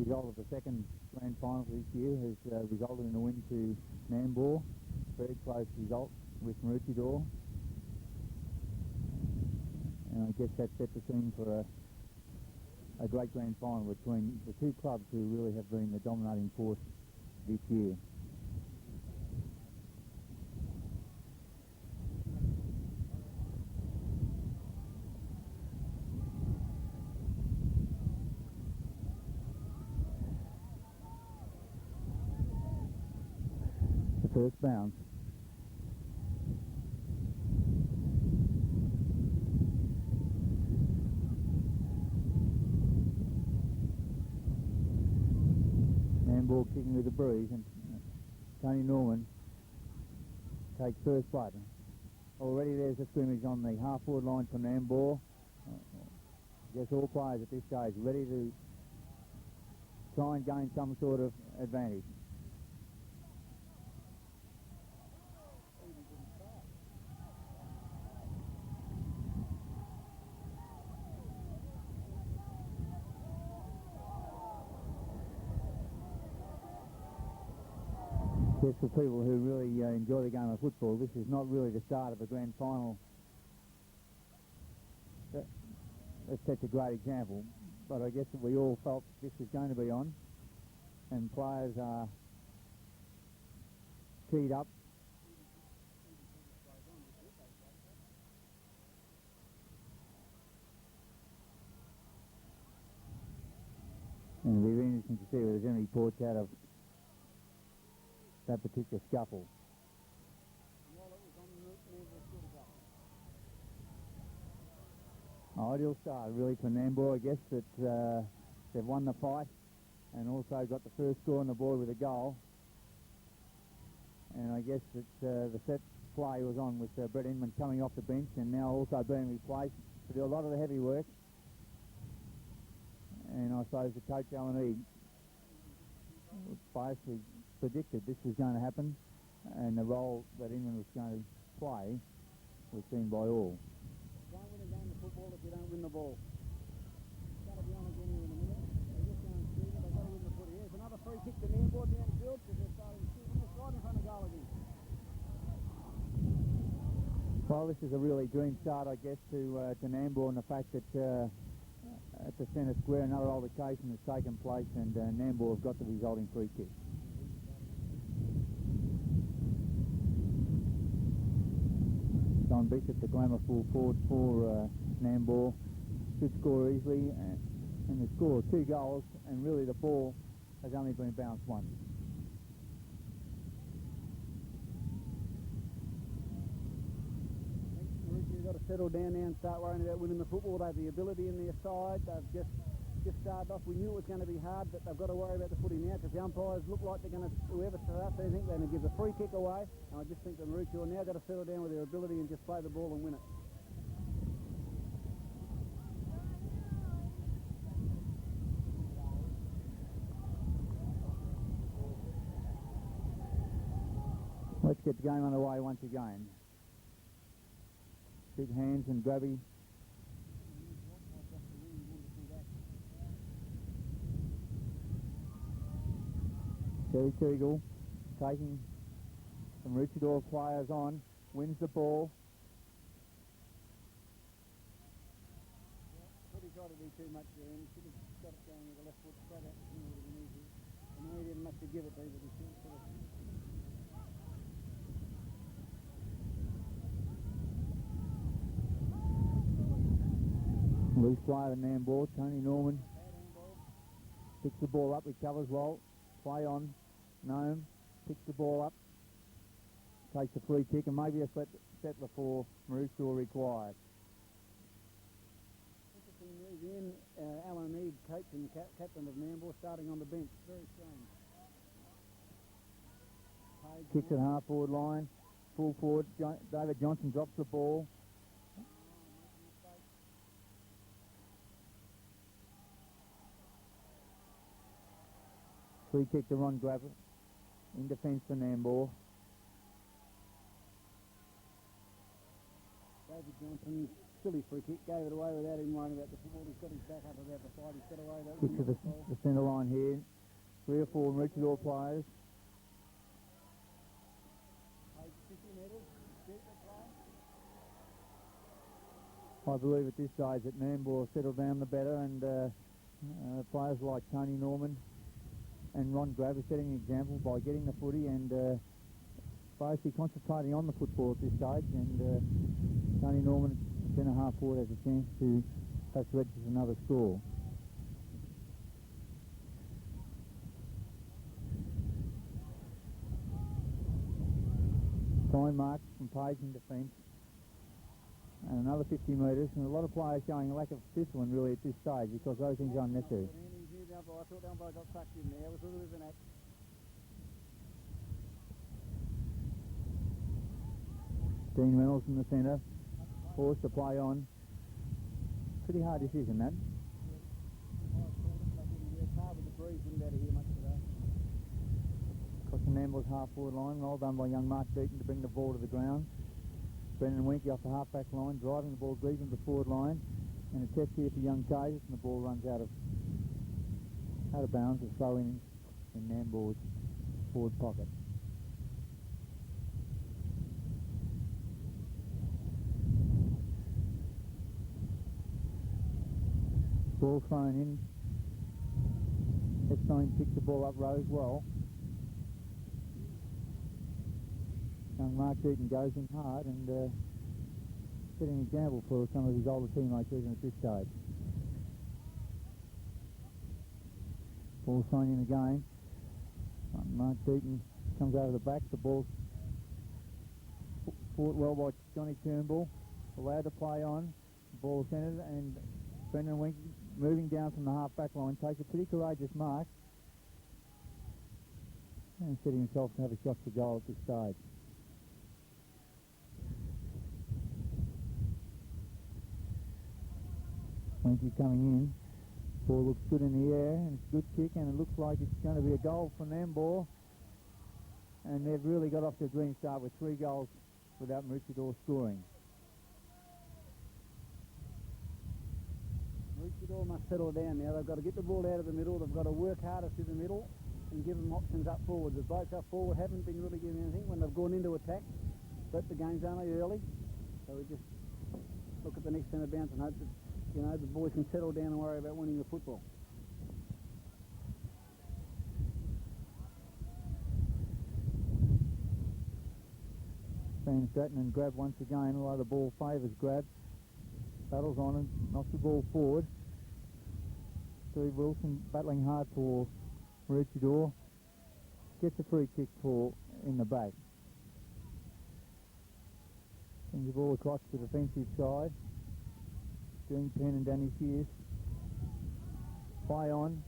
result of the second grand final this year has resulted in a win to Nambour. Very close result with Maroochydore. And I guess that set the scene for a great grand final between the two clubs who really have been the dominating force this year. The first bounce. Nambour kicking with the breeze, and Tony Norman takes first blood. Already there's a scrimmage on the half-forward line for Nambour. I guess all players at this stage ready to try and gain some sort of advantage. Yes, for people who really enjoy the game of football, this is not really the start of a grand final. That sets a great example, but I guess that we all felt this was going to be on, and players are teed up. And it'll be very interesting to see whether there's any reports out of that particular scuffle. Ideal start really for Nambour, I guess, that they've won the fight and also got the first score on the board with a goal. And I guess that the set play was on with Brett Inman coming off the bench and now also being replaced to do a lot of the heavy work. And I suppose the coach Alan Eade basically predicted this was going to happen, and the role that Inman was going to play was seen by all. You can't win a game of football if you don't win the ball. It's going to be on again here in a minute. They're just going to shoot it. They've got to win the footy. Here's another free kick to Nambour down the field because they're starting shooting this right in front of goal again. Well, this is a really dream start, I guess, to Nambour, and the fact that at the centre square another altercation has taken place, and Nambour have got the resulting free kick. John Bishop, the glamour full forward for Nambour, should score easily, and they score 2 goals, and really the ball has only been bounced once. Maroochy have got to settle down now and start worrying about winning the football. They have the ability in their side. They've just started off. We knew it was going to be hard, but they've got to worry about the footy now because the umpires look like they're going to, whoever starts, they think they're going to give the free kick away. And I just think the Maroochy are now got to settle down with their ability and just play the ball and win it. Let's get the game underway once again. Big hands and grabby. Terry Teagle taking some Maroochydore players on, wins the ball. What he tried to do too much there, and he should have got it going with the left foot straight out the field would have been easy. I know he didn't much to give it to, but he should have. Loose player to Nambour, Tony Norman picks the ball up, recovers well, play on, Noam picks the ball up, takes a free kick, and maybe a settler for Maroochydore required. Interesting move in, Alan Eade, coach and captain of Nambour, starting on the bench. Very strange. Kicks at half-forward line, full forward, David Johnson drops the ball. Free kick to Ron Grabber, in defence for Nambour. David Johnson silly free kick, gave it away without him worrying about the football. He's got his back up about the side, he's got away that Kick to the centre line here. 3 or 4 Maroochydore players. 50 metres, I believe at this stage that Nambour settled down the better, and players like Tony Norman and Ron Grab are setting an example by getting the footy and basically concentrating on the football at this stage, and Tony Norman, centre half forward, has a chance to perhaps register another score. Fine marks from Page in defence, and another 50 metres, and a lot of players showing a lack of discipline really at this stage because those things are unnecessary. I thought the umpire got sucked in there. It was a little bit of an act. Dean Reynolds in the centre, forced to play on. Pretty hard decision, that. Crossing Nambour's half-forward line, well done by young Mark Deaton to bring the ball to the ground. Brendan Winky off the half-back line, driving the ball deep into the forward line, and a test here for young Cages, and the ball runs out of bounds, a throw in Nambour's forward pocket. Ball thrown in. Epstein picks the ball up Rose well. Young Mark Deaton goes in hard and setting an example for some of his older teammates even at this stage. Ball thrown in again. Mark Deaton comes over the back. The ball's fought well by Johnny Turnbull. Allowed to play on. The ball centred, and Brendan Winky, moving down from the half-back line, takes a pretty courageous mark and setting himself to have a shot for goal at this stage. Winky coming in. Ball looks good in the air, and it's a good kick, and it looks like it's going to be a goal for Nambour. And they've really got off to a green start with 3 goals without Maroochydore scoring. Maroochydore must settle down now. They've got to get the ball out of the middle. They've got to work harder through the middle and give them options up forward. The blokes up forward haven't been really giving anything when they've gone into attack, but the game's only early. So we just look at the next centre bounce and hope that, you know, the boys can settle down and worry about winning the football. Van Stratton and Grab once again, although the ball favours Grab. Battles on and knocks the ball forward. Steve Wilson battling hard for Maroochydore. Gets a free kick for in the back. Sends the ball across to the defensive side. Dean Penn and Danny Shears. Play on.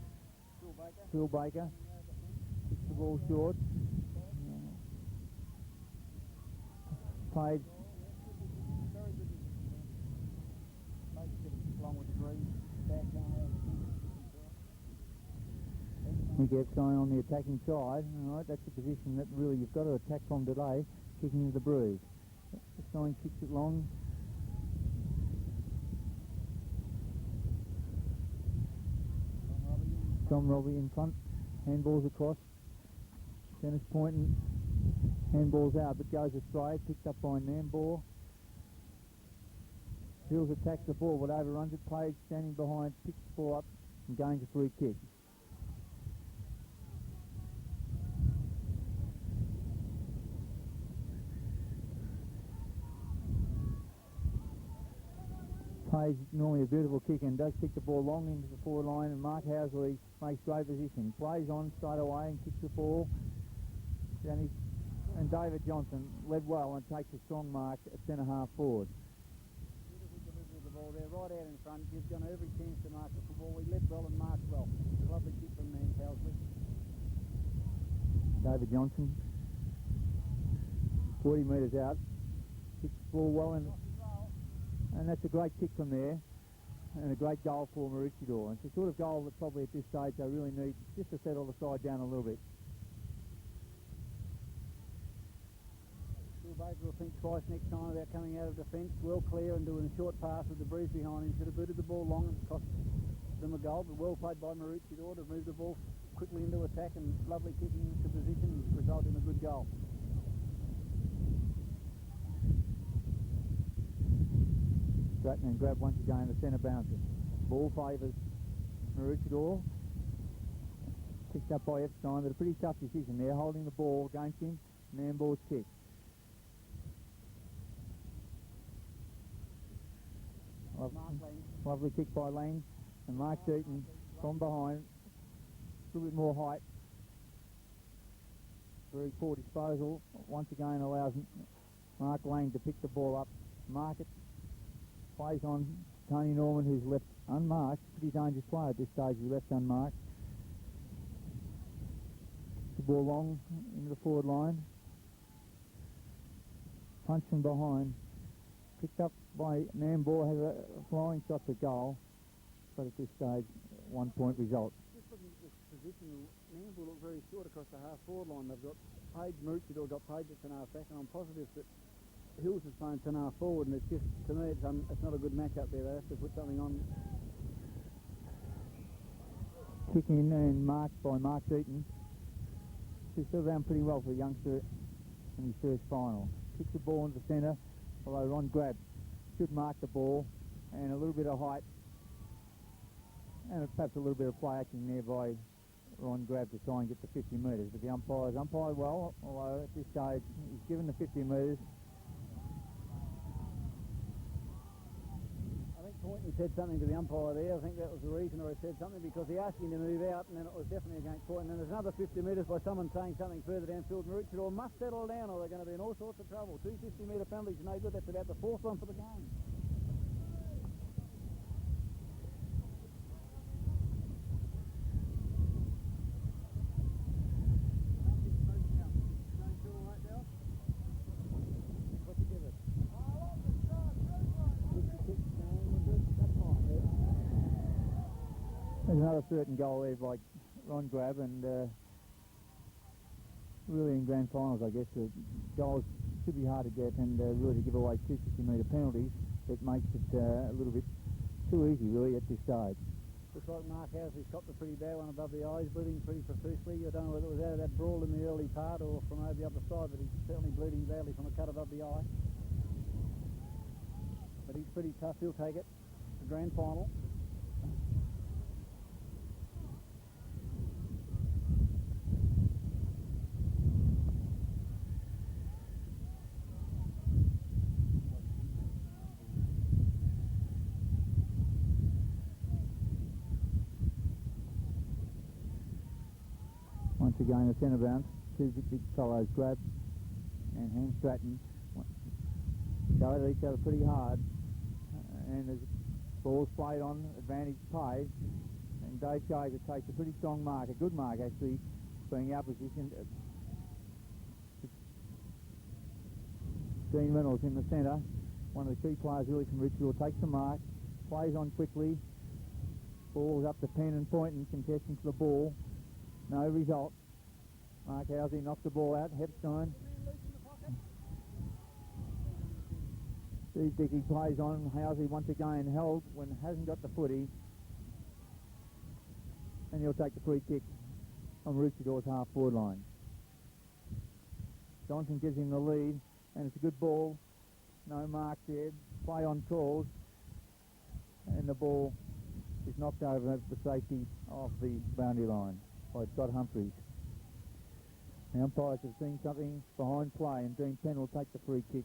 Phil Baker. Kicks the ball short. Page. Nick Epstein on the attacking side. All right, that's the position that really you've got to attack from today, kicking into the bruise. Epstein kicks it long. Tom Robbie in front. Handballs across. Dennis point and handballs out, but goes astray. Picked up by Nambour. Hills attacks the ball, but overruns it. Page standing behind, picks the ball up and gains a free kick. Page, normally a beautiful kick, and does kick the ball long into the forward line, and Mark Housley makes great position. Plays on straight away and kicks the ball. And David Johnson led well and takes a strong mark at centre half forward. They're right out in front, gives John every chance to mark the football. He led well and marked well. It's a lovely kick from man Housley. David Johnson, 40 metres out, kicks the ball well, and that's a great kick from there, and a great goal for Maroochydore. It's the sort of goal that probably at this stage they really need just to settle the side down a little bit. Fraser will think twice next time about coming out of defence, well clear and doing a short pass with the breeze behind him. Should have booted the ball long and cost them a goal, but well played by Maroochydore to move the ball quickly into attack and lovely kicking into position, result in a good goal. Stratton and grab once again the centre bouncer. Ball favours Maroochydore. Picked up by Epstein, but a pretty tough decision there, holding the ball against him. Nambour's kick. Lovely kick by Lang, and Mark Deaton from behind. A little bit more height. Very poor disposal. Once again allows Mark Lang to pick the ball up. Mark it. Plays on Tony Norman, who's left unmarked. Pretty dangerous player at this stage, he left unmarked. The ball long into the forward line. Punch from behind. Picked up by Nambour, has a flying shot to goal, but at this stage, 1 point result. Just looking at this position, Nambour look very short across the half-forward line. They've got Page, Maroochydore got Page at centre back, and I'm positive that Hills is playing centre forward, and it's just, to me, it's not a good match up there. They have to put something on. Kick in and marked by Mark Deaton. He's still down pretty well for a youngster in his first final. Kicks the ball into the centre, although Ron Grab should mark the ball, and a little bit of height, and perhaps a little bit of play acting there by Ron Grab to try and get the 50 metres. But the umpire's umpired well, although at this stage he's given the 50 metres. Poynton said something to the umpire there. I think that was the reason, or he said something because he asked him to move out, and then it was definitely against Poynton. And there's another 50 metres by someone saying something further downfield. Maroochydore must settle down, or they're going to be in all sorts of trouble. 2 50-metre penalties, no good. That's about the 4th one for the game. There's another certain goal there by Ron Grab, and really in grand finals, I guess, the goals should be hard to get, and really to give away 2 50-metre penalties, it makes it a little bit too easy, really, at this stage. Looks like Mark Housley's copped a pretty bad one above the eyes, bleeding pretty profusely. I don't know whether it was out of that brawl in the early part or from over the other side, but he's certainly bleeding badly from a cut above the eye. But he's pretty tough, he'll take it. The grand final. Once again, the centre bounce, 2 big fellows, Grab and Ham Stratton, go at each other pretty hard, and as ball's played on, advantage paid, and Dave Gazer takes a pretty strong mark, a good mark actually, being our position. Dean Reynolds in the centre, one of the key players really from Maroochydore, takes the mark, plays on quickly, ball's up to Penn and Poynton, contesting for the ball. No result. Mark Housley knocks the ball out. Hepstein. Steve Dickey plays on. Housley once again held when hasn't got the footy. And he'll take the free kick on Maroochydor's half-forward line. Johnson gives him the lead, and it's a good ball. No mark there. Play on calls. And the ball is knocked over the safety of the boundary line by Scott Humphreys. The umpires have seen something behind play, and Dean Penn will take the free kick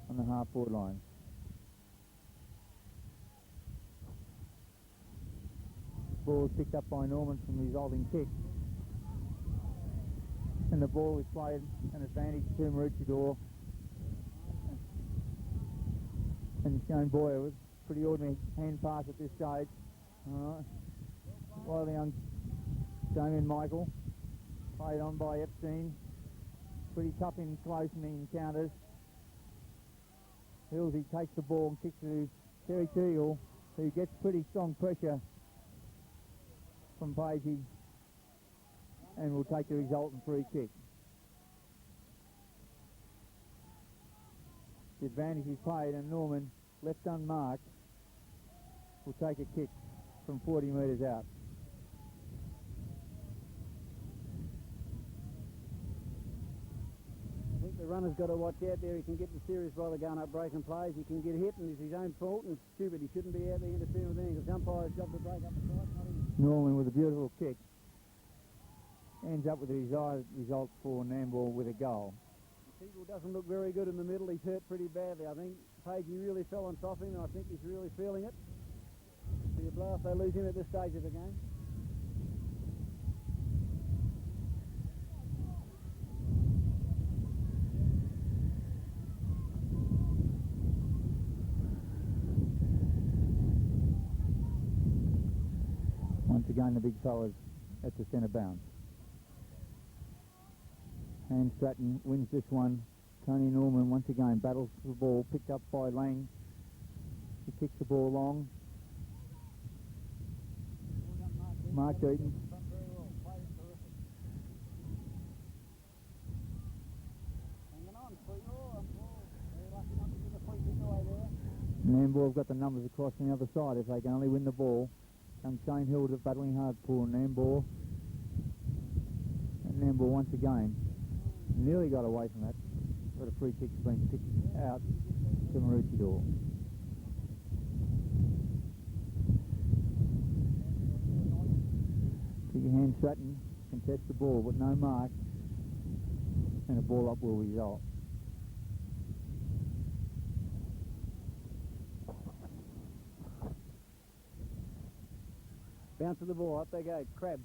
on the half-forward line. Ball is picked up by Norman from the resulting kick, and the ball is played an advantage to Maroochydore, and Shane Boyer with pretty ordinary hand pass at this stage. While the young Damien Michael, played on by Epstein, pretty tough in close in the encounters. Hillsey takes the ball and kicks to Terry Teagle, who gets pretty strong pressure from Pagey, and will take the resultant free kick. The advantage is played, and Norman, left unmarked, will take a kick from 40 metres out. I think the runner's got to watch out there. He can get in serious bother going up breaking plays. He can get hit, and it's his own fault, and it's stupid. He shouldn't be out there interfering with anything, because umpire's job to break up the fight, not him. Norman with a beautiful kick ends up with the desired result for Nambour with a goal. Eagle doesn't look very good in the middle. He's hurt pretty badly. I think Pagey really fell on top of him, and I think he's really feeling it. Be a blow if they lose him at this stage of the game. Once again, the big fellas at the centre bounce. And Stratton wins this one. Tony Norman once again battles for the ball, picked up by Lang. He kicks the ball long. Mark Eaton. Nambour have got the numbers across on the other side if they can only win the ball. Young Shane Hilda battling hard for Nambour. And Nambour once again nearly got away from that, but a free kick's been picked out to Maroochydore. Big hand Stratton contests the ball, but no mark, and a ball up will result. Bounce of the ball, up they go, Crab.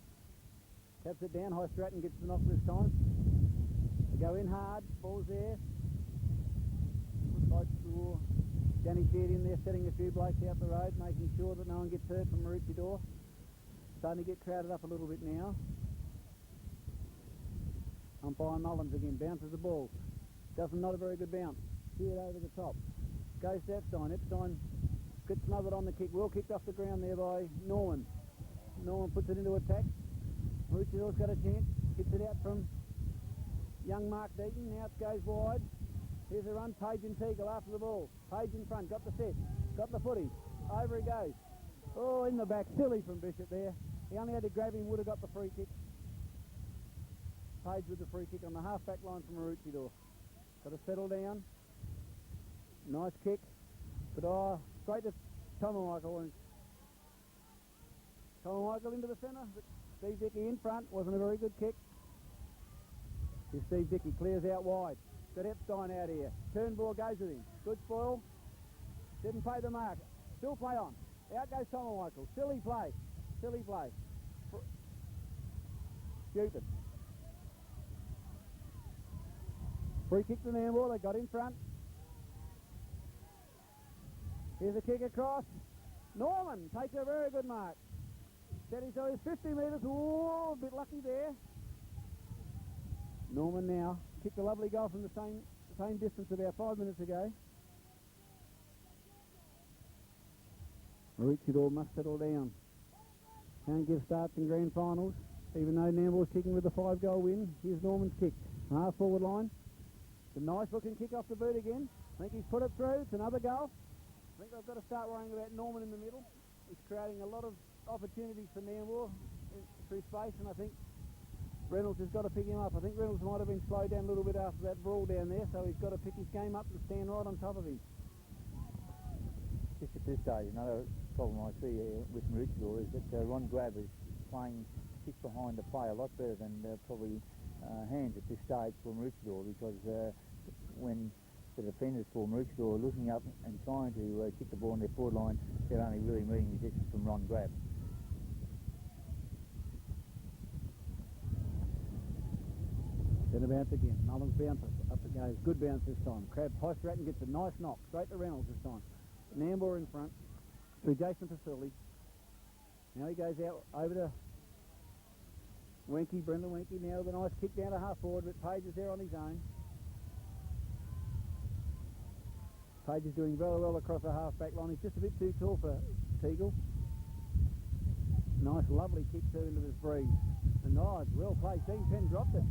Taps it down, High Stratton gets the knock this time. They go in hard, ball's there. Looks like Danny Sheard in there setting a few blokes out the road, making sure that no one gets hurt from Maroochydore. Starting to get crowded up a little bit now. Umpire Mullins again, bounces the ball. Not a very good bounce. Sheard over the top. Goes to Epstein. Epstein gets smothered on the kick. Well kicked off the ground there by Norman. Norman puts it into attack. Maroochidore's got a chance. Hits it out from young Mark Deaton. Now it goes wide. Here's a run. Page and Teagle after the ball. Page in front. Got the set. Got the footy. Over he goes. Oh, in the back. Silly from Bishop there. He only had to grab him. Would have got the free kick. Page with the free kick on the half-back line from Maroochydore. Got to settle down. Nice kick. But straight to Michael. Michael into the centre. Steve Dickey in front. Wasn't a very good kick. Here's Steve Dickey. Clears out wide. Got Epstein out here. Turnbull goes with him. Good spoil. Didn't pay the mark. Still play on. Out goes Michael. Silly play. Silly play. Stupid. Free kick to Nambour. They got in front. Here's a kick across. Norman takes a very good mark. Steady, so he's 50 metres. Ooh, a bit lucky there. Norman now kicked a lovely goal from the same distance about 5 minutes ago. Maroochydore must settle down. Can't give starts in grand finals, even though Nambour's kicking with a 5-goal win. Here's Norman's kick. Half forward line. It's a nice looking kick off the boot again. I think he's put it through. It's another goal. I think they've got to start worrying about Norman in the middle. He's creating a lot of opportunities for Nambour through space, and I think Reynolds has got to pick him up. I think Reynolds might have been slowed down a little bit after that brawl down there, so he's got to pick his game up and stand right on top of him. Just at this stage, another problem I see with Maroochydore is that Ron Grab is playing kick behind the play a lot better than probably hands at this stage for Maroochydore, because when the defenders for Maroochydore are looking up and trying to kick the ball on their forward line, they're only really meeting resistance from Ron Grab. Then a bounce again. Mullins bounces. Up it goes. Good bounce this time. Crab High Stratton gets a nice knock. Straight to Reynolds this time. Nambour in front. Through Jason Facility. Now he goes out over to Wenke, Brendan Wenke. Now with a nice kick down to half forward, but Page is there on his own. Page is doing very well across the half-back line. He's just a bit too tall for Teagle. Nice, lovely kick too into this breeze. And nice, well played. Dean Penn dropped it.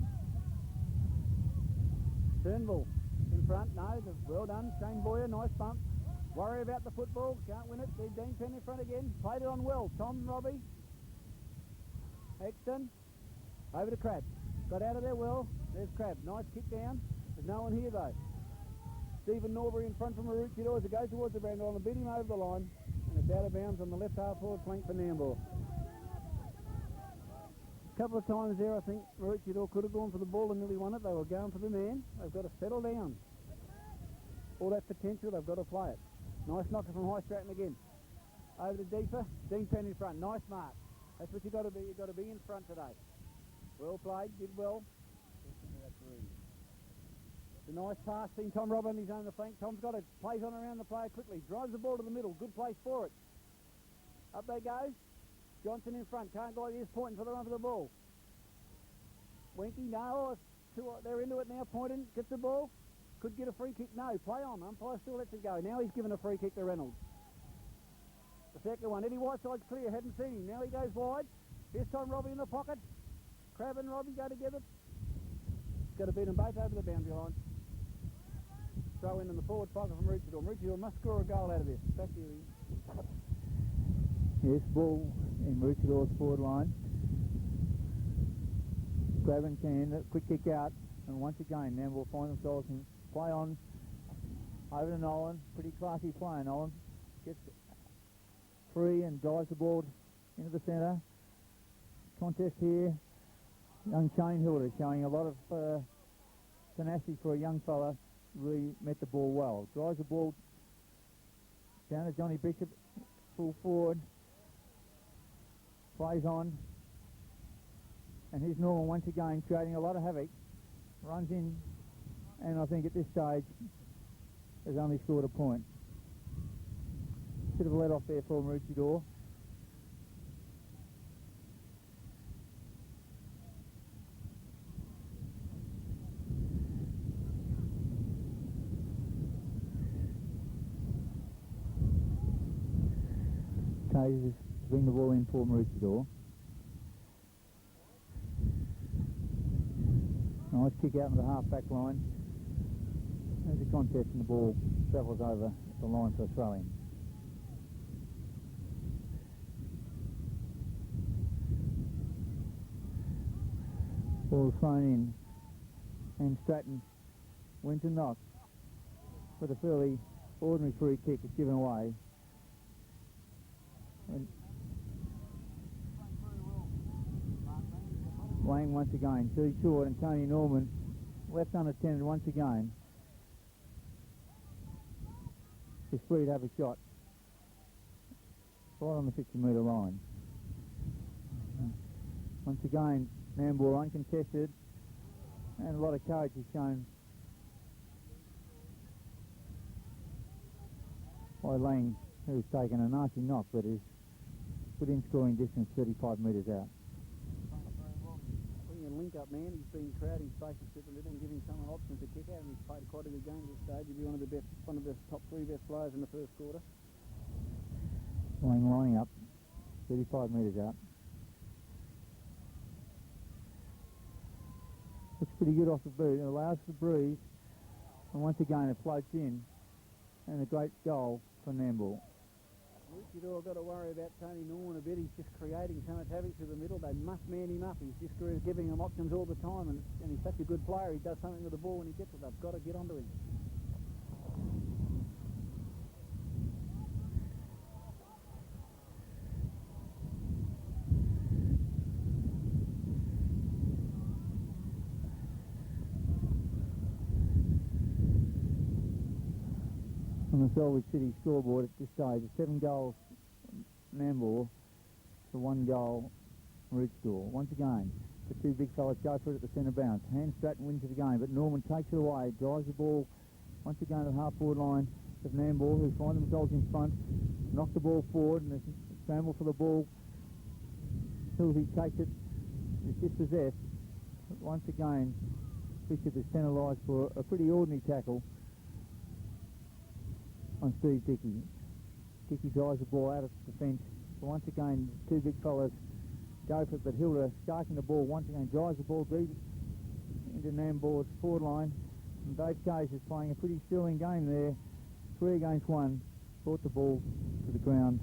Turnbull in front. No, well done. Shane Boyer, nice bump. Worry about the football. Can't win it. Dean Penn in front again. Played it on well. Tom Robbie. Exton. Over to Crab. Got out of there well. There's Crab. Nice kick down. There's no one here though. Stephen Norbury in front from Maroochydore as it goes towards the brand line and beat him over the line. And it's out of bounds on the left half forward flank for Nambour. A couple of times there I think Maroochydore could have gone for the ball and nearly won it. They were going for the man. They've got to settle down. All that potential, they've got to play it. Nice knocker from High Stratton again. Over to deeper. Dean Penn in front. Nice mark. That's what you've got to be. You've got to be in front today. Well played. Did well. The nice pass. Seen Tom Robb on his own the flank. Tom's got it. Plays on around the player quickly. Drives the ball to the middle. Good place for it. Up they go. Johnson in front. Can't go. He is pointing for the run for the ball. Winky. No. They're into it now. Pointing. Gets the ball. Could get a free kick. No. Play on. Umpire still lets it go. Now he's given a free kick to Reynolds. The second one. Eddie Whiteside's clear. Hadn't seen him. Now he goes wide. Here's Tom Robbie in the pocket. Crab and Robbie go together. He's got to beat them both over the boundary line. Throw in the forward pocket from Maroochydore. Maroochydore must score a goal out of this. Back to you. Yes, ball in Maroochydore forward line. Crab and Can. Quick kick out. And once again, now we'll find themselves in play on over to Nolan. Pretty classy play, Nolan. Gets free and drives the ball into the centre. Contest here. Young Shane Hilder showing a lot of tenacity for a young fella. Really met the ball well. Drives the ball down to Johnny Bishop. Full forward. Plays on. And here's Norman once again creating a lot of havoc. Runs in, and I think at this stage has only scored a point. Bit of a let off there for Maroochydore. Taser bring the ball in for Maroochydore. Nice kick out into the half-back line. There's a contest and the ball travels over the line for a throw-in. Ball thrown in. And Stratton went to knock. With a fairly ordinary free kick, it's given away. And Lang once again, too short, and Tony Norman left unattended once again. He's free to have a shot right on the 50-metre line. Once again, Nambour uncontested, and a lot of courage is shown by Lang, who's taken a nasty knock, but is within scoring distance, 35 metres out. Link up man, he's been crowding space and sit a little and giving someone options to kick out, and he's played quite a good game at this stage. He'll be one of the top three best players in the first quarter. Lang lining up, 35 metres out. Looks pretty good off the boot. It allows the breeze, and once again it floats in, and a great goal for Nambour. Maroochydore got to worry about Tony Norman a bit. He's just creating so much havoc through the middle. They must man him up. He's just giving them options all the time, and he's such a good player. He does something with the ball when he gets it. They've got to get onto him. On the Selwood City scoreboard at this stage, it's 7 goals Nambour to 1 goal Maroochydore. Once again, the two big fellas go for it at the centre bounce. Hand Stratton wins it again, but Norman takes it away, drives the ball once again to the half-forward line of Nambour, who find themselves in front, knock the ball forward, and there's a scramble for the ball. Hildy takes it, is dispossessed. But once again, Bishop is penalised for a pretty ordinary tackle on Steve Dickey. Dickey drives the ball out of the fence. But once again, two big fellas go for it, but Hilda sharking the ball once again, drives the ball deep into Nambour's forward line. In both cases, playing a pretty sterling game there. 3 against 1, brought the ball to the ground,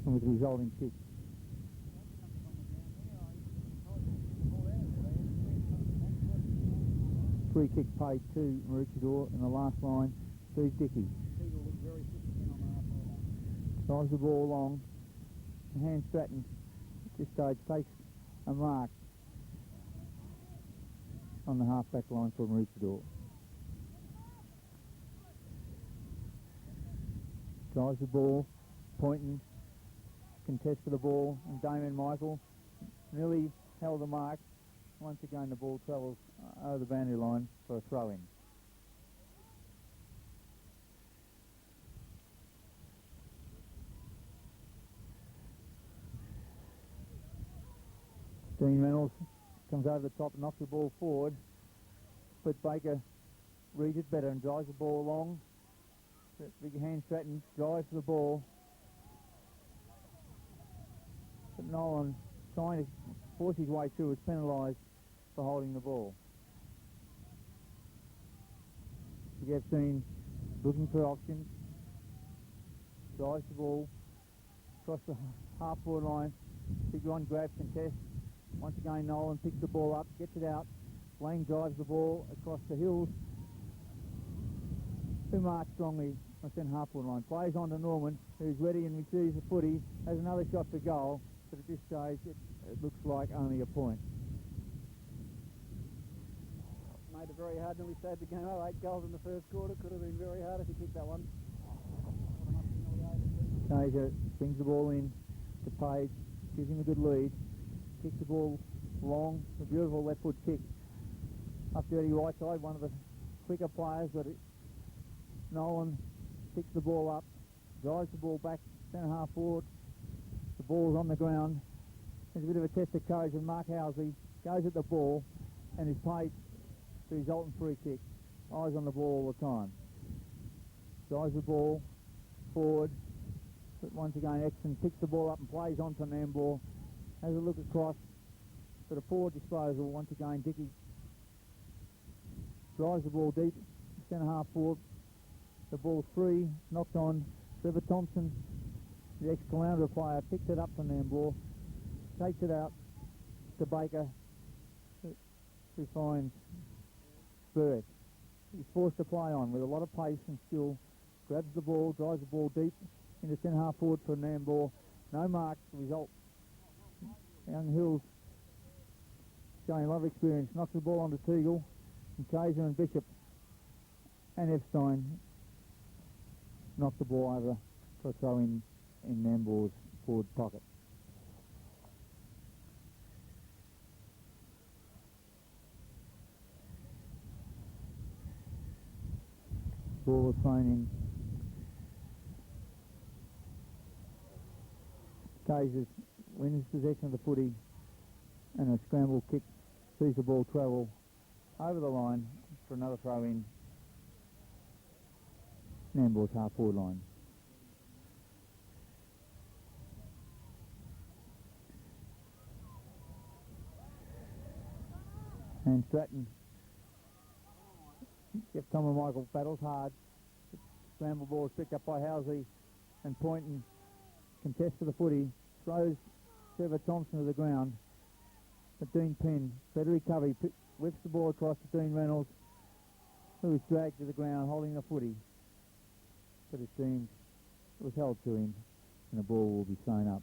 and with the resulting kick. Free kick paid to Maroochydore in the last line, Steve Dickey. Drives the ball along. Hand Stratton at this stage takes a mark on the half-back line for Maroochydore. Drives the ball, Poynton contests for the ball, and Damien Michael nearly held the mark. Once again the ball travels over the boundary line for a throw-in. Dean Reynolds comes over the top and knocks the ball forward, but Baker reads it better and drives the ball along. Big Hand Stratton drives the ball, but Nolan, trying to force his way through, is penalised for holding the ball. Gavseen looking for options, drives the ball across the half-forward line. Big Ron grabs, contest. Once again Nolan picks the ball up, gets it out. Lang drives the ball across the hills, who marks strongly on the centre half-forward line. Plays on to Norman, who's ready and receives the footy. Has another shot for goal, but at this stage it looks like only a point. Made it very hard, nearly saved the game. 8 goals in the first quarter. Could have been very hard if he kicked that one. Taser brings the ball in to Page, gives him a good lead. Kicks the ball long, a beautiful left foot kick. Up dirty right side, one of the quicker players, but Nolan picks the ball up, drives the ball back, centre half forward. The ball's on the ground. There's a bit of a test of courage, and Mark Housley goes at the ball and is paid the resultant free kick. Eyes on the ball all the time. Drives the ball forward, but once again Exton picks the ball up and plays on to Nambour. Has a look across, but a poor disposal. Once again Dickey drives the ball deep, centre half forward. The ball's free, knocked on. Trevor Thompson, the ex-Caloundra player, picks it up from Nambour, takes it out to Baker, who finds Burke. He's forced to play on with a lot of pace and skill. Grabs the ball, drives the ball deep into centre half forward for Nambour. No marks, the result. Young Hills showing a lot of experience. Knocks the ball onto Teagle, and Kaiser and Bishop and Epstein knock the ball over for a throw in Nambour's forward pocket. Ball was thrown in. Kaiser wins possession of the footy, and a scramble kick sees the ball travel over the line for another throw in Nambour's half-forward line. And Stratton, Jeff Tom and Michael battles hard. Scramble ball is picked up by Housley, and Poynton contests for the footy, throws Trevor Thompson to the ground. But Dean Penn, better recovery, whips the ball across to Dean Reynolds, who is dragged to the ground holding the footy. But it seems it was held to him, and the ball will be thrown up.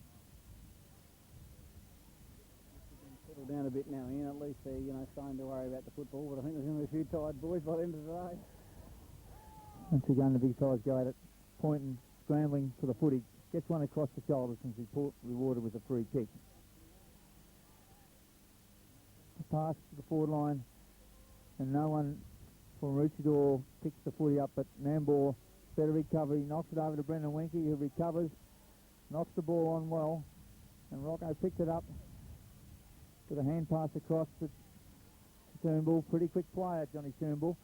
Settle down a bit now, Ian. At least they're, starting to worry about the football. But I think there's going to be a few tired boys by the end of the day. Once again, the big fellas go at it. Poynton scrambling for the footy, gets one across the shoulders and is rewarded with a free kick. The pass to the forward line, and no one from Maroochydore picks the footy up, but Nambour, better recovery, knocks it over to Brendan Winky, who recovers, knocks the ball on well, and Rocco picks it up with a hand pass across to Turnbull. Pretty quick player, Johnny Turnbull.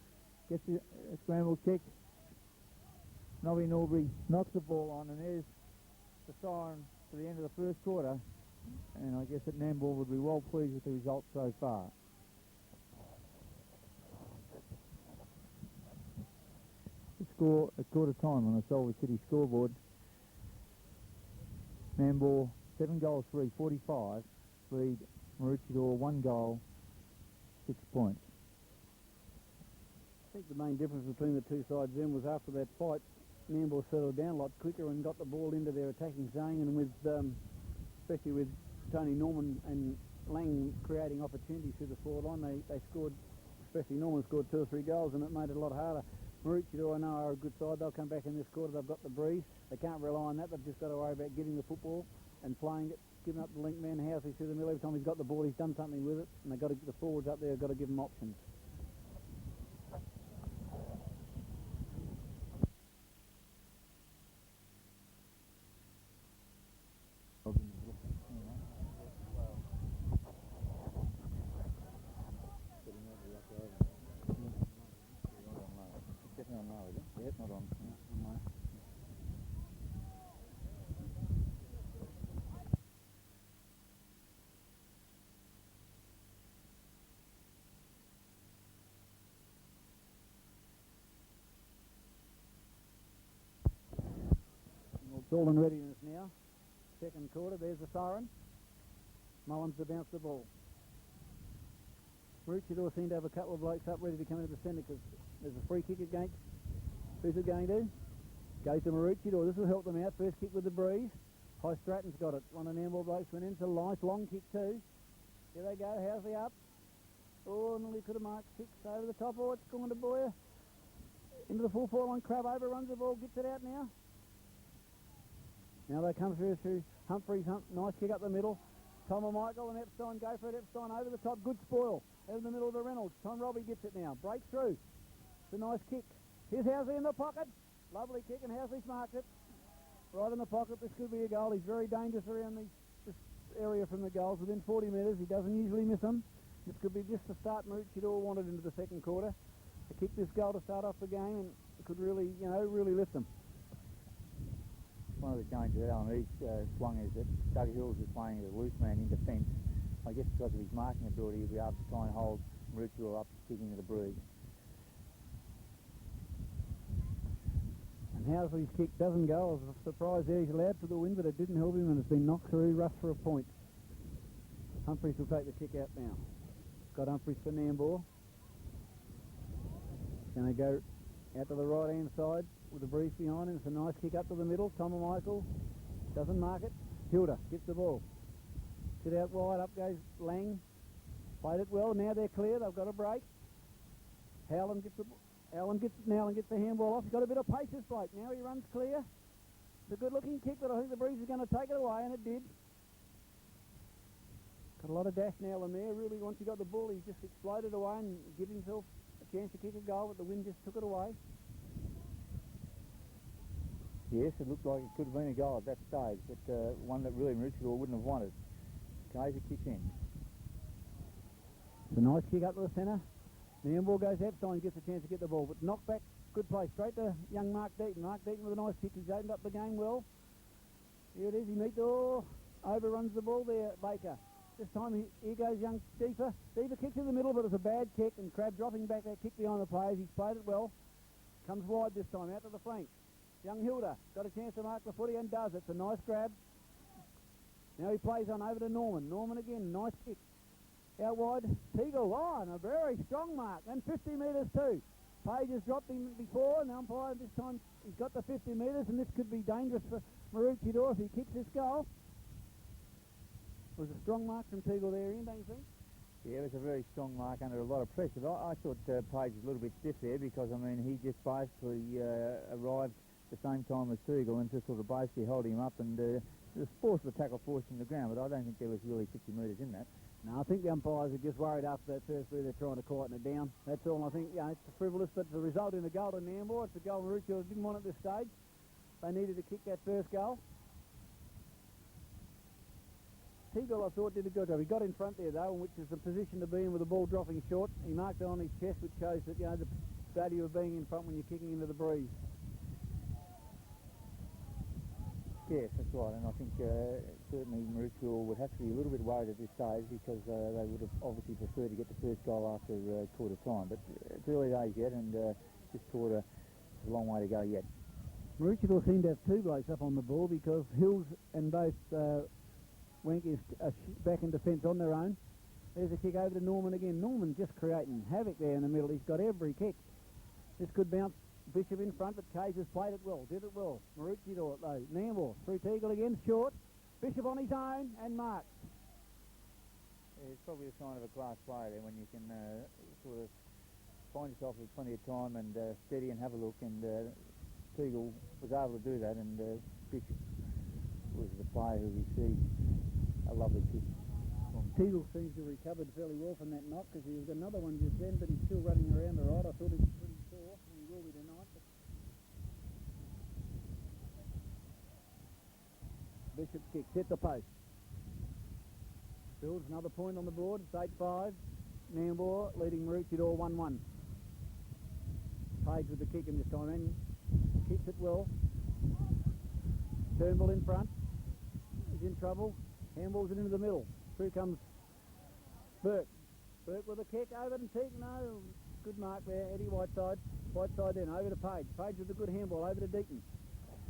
Gets a scramble kick. Nobby Norbury knocks the ball on, and there's the siren to the end of the first quarter, and I guess that Nambour would be well pleased with the result so far. score at quarter time on the Solver City scoreboard. Nambour 7 goals 3-45 lead Maroochydore 1 goal 6 points. I think the main difference between the two sides then was after that fight, Nambour settled down a lot quicker and got the ball into their attacking zone, and with especially with Tony Norman and Lang creating opportunities through the forward line, they scored, especially Norman scored 2 or 3 goals, and it made it a lot harder. Maroochydore, I know, are a good side. They'll come back in this quarter. They've got the breeze. They can't rely on that. They've just got to worry about getting the football and playing it, giving up the link man Housley through the middle. Every time he's got the ball, he's done something with it, and they've got to get the forwards up there. They've got to give them options. It's all in readiness now. Second quarter, there's the siren. Mullins to bounce the ball. Maroochydore seem to have a couple of blokes up ready to come into the centre because there's a free kick against. Who's it going to? Goes to Maroochydore. This will help them out. First kick with the breeze. High Stratton's got it. One of the Nambour blokes went in. It's a nice long kick too. Here they go. Housley up. Oh, nearly could have marked 6 over the top. Oh, it's gone to Boyer. Into the full forward line. Crab over, runs the ball, gets it out now. Now they come through Humphreys. Nice kick up the middle. Tom and Michael and Epstein go for it. Epstein over the top. Good spoil. Out in the middle of the Reynolds. Tom Robbie gets it now. Breaks through. It's a nice kick. Here's Housley in the pocket. Lovely kick, and Housley's marked it. Right in the pocket. This could be a goal. He's very dangerous around this area from the goals. Within 40 metres. He doesn't usually miss them. This could be just the start Maroochydore wanted into the second quarter. To kick this goal to start off the game, and it could really, really lift them. One of the changes that Alan Reed swung is that Doug Hills is playing as a loose man in defence. I guess because of his marking ability, he'll be able to try and hold Maroochydore up, kicking to the breeze. And Housley's kick doesn't go. I was surprised there. He's allowed for the win, but it didn't help him, and it's been knocked through, rough for a point. Humphreys will take the kick out now. Got Humphreys for Nambour. Going to go out to the right-hand side with the breeze behind him. It's a nice kick up to the middle. Tom and Michael doesn't mark it. Hilda gets the ball. Sit out wide. Up goes Lang. Played it well. Now they're clear. They've got a break. Howland gets the handball off. He's got a bit of pace, this bloke. Now he runs clear. It's a good-looking kick, but I think the breeze is going to take it away, and it did. Got a lot of dash now, Lemaire. Really, once he got the ball, he just exploded away and gave himself a chance to kick a goal, but the wind just took it away. Yes, it looked like it could have been a goal at that stage, but one that really Maroochydore wouldn't have wanted. Kaiser kicks in. It's a nice kick up to the centre. Nambour goes Epstein, gets a chance to get the ball, but knocked back, good play, straight to young Mark Deaton. Mark Deaton with a nice kick. He's opened up the game well. Here it is. He meets, overruns the ball there, Baker. This time, here goes young Deeper. Deeper kicks in the middle, but it's a bad kick, and Crab dropping back that kick behind the players. He's played it well. Comes wide this time, out to the flank. Young Hilda got a chance to mark the footy and does. It's a nice grab. Now he plays on over to Norman. Norman again, nice kick. Out wide, Teagle, and a very strong mark. And 50 metres too. Page has dropped him before, and the umpire this time he's got the 50 metres, and this could be dangerous for Maroochydore if he kicks this goal. It was a strong mark from Teagle there, Ian, don't you think? Yeah, it was a very strong mark under a lot of pressure. But I thought Page was a little bit stiff there because, I mean, he just basically arrived at the same time as Teagle and just sort of basically held him up, and the force of the tackle forced him to the ground, but I don't think there was really 50 metres in that. No, I think the umpires are just worried after that first bit. They're trying to quieten it down. That's all. I think, it's frivolous, but it's a result in a goal to Nambour. It's a goal Maroochydore didn't want at this stage. They needed to kick that first goal. Teagle, I thought, did a good job. He got in front there, though, which is the position to be in with the ball dropping short. He marked it on his chest, which shows that, the value of being in front when you're kicking into the breeze. Yes, that's right, and I think certainly Maroochydore would have to be a little bit worried at this stage because they would have obviously preferred to get the first goal after quarter time. But it's early days yet, and this quarter a long way to go yet. Maroochydore seem to have two blokes up on the ball because Hills and both Wenkies are back in defence on their own. There's a kick over to Norman again. Norman just creating havoc there in the middle. He's got every kick. This could bounce Bishop in front, but Case has played it well, did it well. Maroochydore though. Nambour through Teagle again, short. Bishop on his own and marked. Yeah, it's probably a sign of a class player there when you can sort of find yourself with plenty of time and steady and have a look, and Teagle was able to do that, and Bishop was the player who received a lovely kick. Teagle seems to have recovered fairly well from that knock because he was another one just then, but he's still running around the right. I thought he was pretty sore, and he will be tonight. But Bishop's kick, hit the post. Builds another point on the board. It's 8-5. Nambour leading Maroochydore 1-1. Page with the kick in this time, and kicks it well. Turnbull in front. He's in trouble. Handballs it into the middle. Through comes Burke. Burke with a kick over to Teague. No, good mark there. Eddie Whiteside. Whiteside then over to Page. Page with a good handball over to Deaton.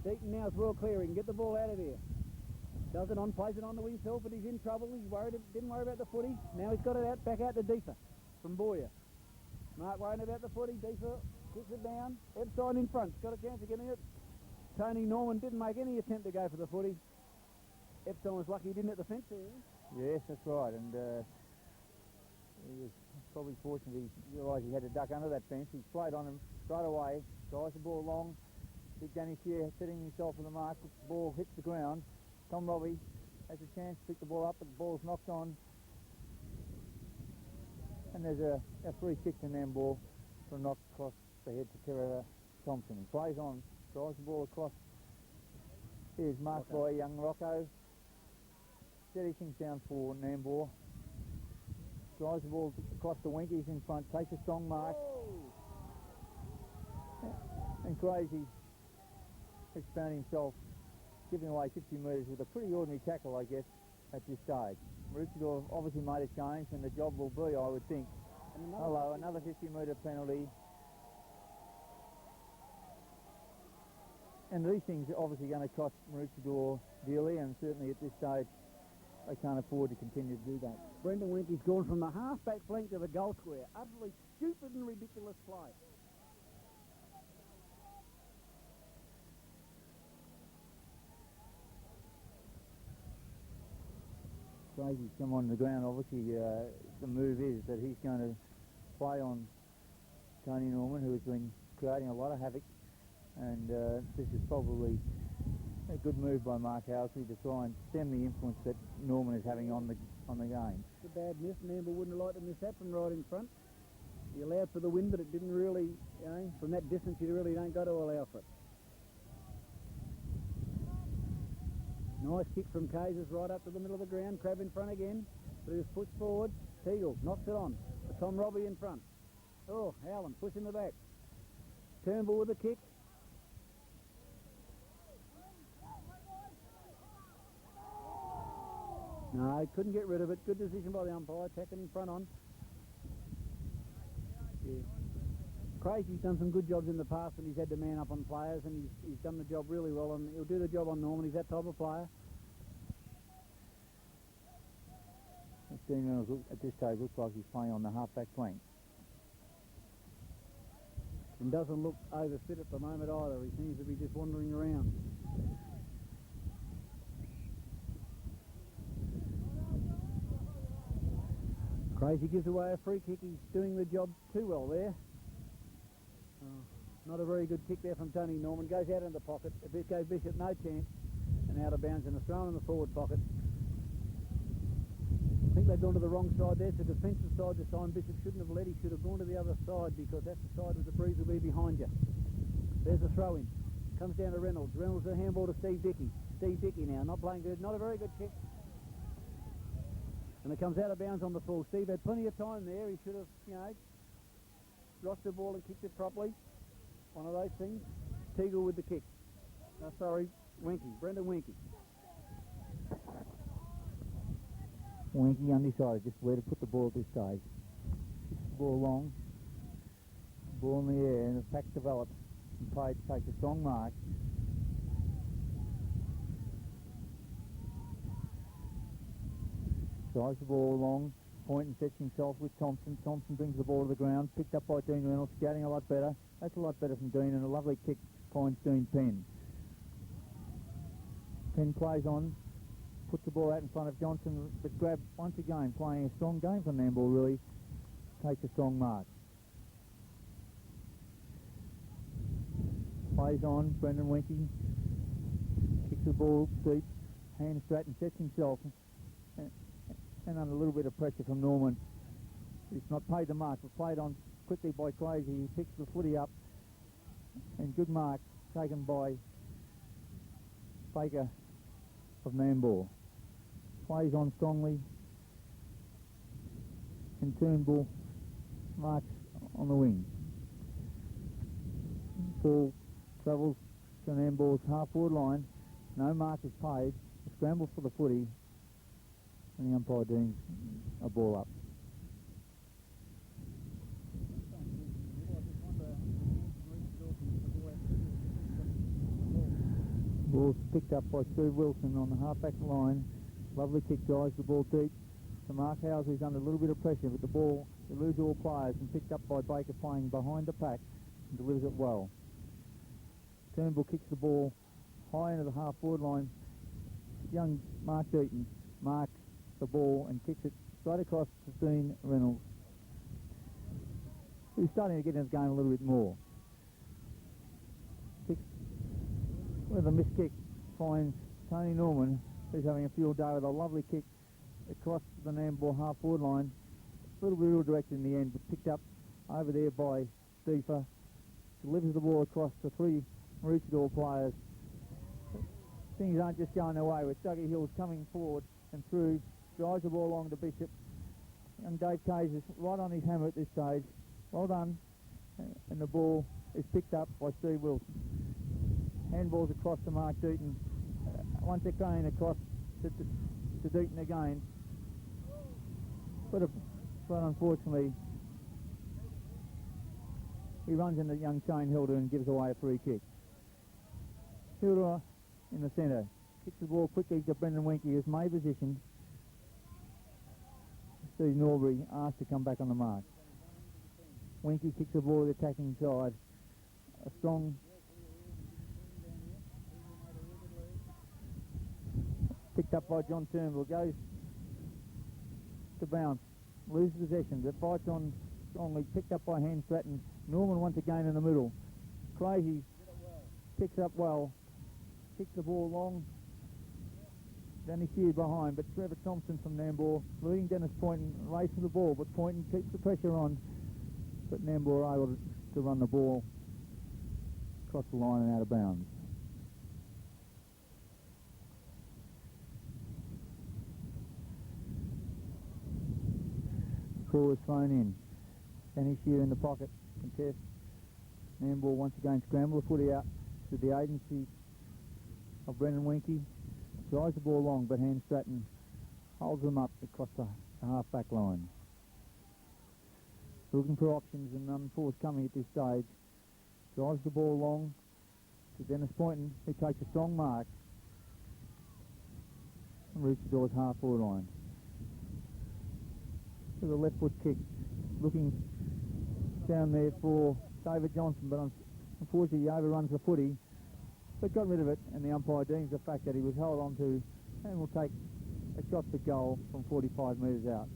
Deaton now is well clear. He can get the ball out of here. Does it on, plays it on to himself, but he's in trouble. He's worried. Didn't worry about the footy. Now he's got it out, back out to Deefer from Boyer. Mark worrying about the footy. Deefer kicks it down. Epstein in front. Got a chance of getting it. Tony Norman didn't make any attempt to go for the footy. Epstein was lucky he didn't hit the fence there. Yes, that's right, and he was probably fortunate he realised he had to duck under that fence. He played on him straight away, drives the ball long. Big Danny Shear setting himself for the mark. The ball hits the ground. Tom Robbie has a chance to pick the ball up, but the ball's knocked on. And there's a free kick to Nambour for a knock across the head to Terrell Thompson. He plays on, drives the ball across. Here's marked by young Rocco. Steady things down for Nambour. Drives the ball across the Winkies in front, takes a strong mark. And Crazy has found himself giving away 50 metres with a pretty ordinary tackle, I guess, at this stage. Maroochydore obviously made a change, and the job will be, I would think. Hello, another 50-metre penalty. And these things are obviously going to cost Maroochydore dearly, and certainly at this stage they can't afford to continue to do that. Brendan Winky's gone from the half-back flank to the goal square. Utterly stupid and ridiculous play. Crazy's come on the ground. Obviously, the move is that he's going to play on Tony Norman, who has been creating a lot of havoc. And this is probably a good move by Mark Housley to try and stem the influence that Norman is having on the game. It's a bad miss. Nambour wouldn't have liked to miss that from right in front. He allowed for the win, but it didn't really, you know, from that distance you really don't go to allow for it. Nice kick from Kazers right up to the middle of the ground. Crab in front again, but he was pushed forward. Teagle knocks it on. Tom Robbie in front. Oh, Howland pushing the back. Turnbull with a kick. No, he couldn't get rid of it. Good decision by the umpire, tacking in front on. Yeah. Crazy's done some good jobs in the past when he's had to man up on players, and he's done the job really well, and he'll do the job on Norman. He's that type of player. Dean Reynolds at this stage looks like he's playing on the half-back flank. And doesn't look overfit at the moment either. He seems to be just wandering around. Crazy gives away a free kick. He's doing the job too well there. Not a very good kick there from Tony Norman. Goes out in the pocket. Bishop no chance. And out of bounds and a throw in the forward pocket. I think they've gone to the wrong side there. It's the defensive side this time. Bishop shouldn't have led. He should have gone to the other side because that's the side where the breeze will be behind you. There's a throw in. Comes down to Reynolds. Reynolds a handball to Steve Dickey. Steve Dickey now, not playing good. Not a very good kick. And it comes out of bounds on the full. Steve had plenty of time there. He should have, you know, lost the ball and kicked it properly. One of those things. Teagle with the kick. Sorry, Winky. Brendan Winky. Winky undecided just where to put the ball at this stage. Kicks the ball long. Ball in the air and the pack develops. and Page takes a strong mark. Drives the ball along, point and sets himself with Thompson. Thompson brings the ball to the ground, picked up by Dean Reynolds, scouting a lot better. That's a lot better from Dean, and a lovely kick finds Dean Penn. Penn plays on, puts the ball out in front of Johnson, but Grab once again playing a strong game for Nambour, really takes a strong mark. Plays on, Brendan Winky kicks the ball deep, hand Stratton sets himself, and under a little bit of pressure from Norman. He's not paid the mark, but played on quickly by Crazy. He picks the footy up, and good mark taken by Baker of Nambour. Plays on strongly, and Turnbull marks on the wing. Ball travels to Nambour's half-forward line. No mark is paid. A scramble for the footy, and the umpire deems a ball up. Ball's picked up by Steve Wilson on the half-back line. Lovely kick, drives the ball deep to Mark Howes, who's under a little bit of pressure, but the ball eludes all players and picked up by Baker playing behind the pack and delivers it well. Turnbull kicks the ball high into the half-forward line. Young Mark Deaton marks the ball and kicks it straight across to Dean Reynolds, who's starting to get in his game a little bit more. Kicks with a missed kick finds Tony Norman, who's having a field day with a lovely kick across the Nambour half-forward line. A little bit ill-directed in the end, but picked up over there by Deefer. Delivers the ball across to three Maroochydore players. Things aren't just going their way with Dougie Hills coming forward and through, drives the ball along to Bishop, and Dave Case is right on his hammer at this stage. Well done, and the ball is picked up by Steve Wilson. Handballs across to Mark Deaton. Once again across to Deaton again, but unfortunately he runs into young Shane Hilder and gives away a free kick. Hilder in the centre, kicks the ball quickly to Brendan Winky, who's made position. Steve Norbury asked to come back on the mark. Winky kicks the ball to the attacking side. A strong picked up by John Turnbull, goes to bounce, loses possession, but fights on strongly, picked up by Hans Stratton. Norman once again in the middle. Crazy picks up well, kicks the ball long, Danny Hugh behind, but Trevor Thompson from Nambour leading Dennis Poynton, races the ball, but Poynton keeps the pressure on, but Nambour are able to run the ball across the line and out of bounds. Call is thrown in. Danny Hugh in the pocket, contest. Nambour once again scramble the footy out to the agency of Brendan Winky. Drives the ball long, but Hans Stratton holds them up across the half-back line. Looking for options and none forthcoming at this stage. Drives the ball long to Dennis Poynton, who takes a strong mark and reaches towards half-forward line. To the left foot kick, looking down there for David Johnson, but unfortunately he overruns the footy, but got rid of it, and the umpire deems the fact that he was held on to and will take a shot for goal from 45 metres out.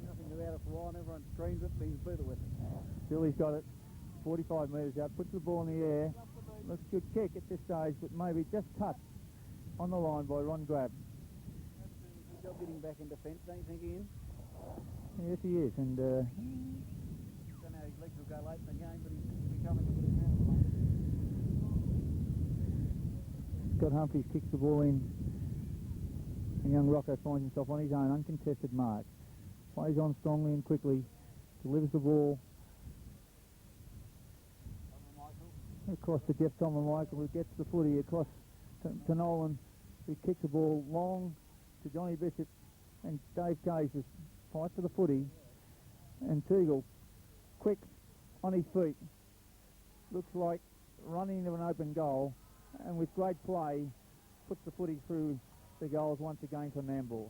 Nothing about it for a while, and everyone screams it, but he's beat it with it. Still he's got it, 45 metres out, puts the ball in the air. Looks a good kick at this stage, but maybe just touched on the line by Ron Grab. Good job getting back in defence, don't you think, Ian? Yes, he is, and don't know how his legs will go late in the game, but he's recovering a bit now. Scott Humphries kicks the ball in, and young Rocco finds himself on his own uncontested mark. Plays on strongly and quickly, delivers the ball across to Jeff Michael, who gets the footy across to Nolan, who kicks the ball long to Johnny Bishop, and Dave Case just fights for the footy, and Teagle, quick on his feet, looks like running into an open goal, and with great play, puts the footy through the goals once again for Nambour.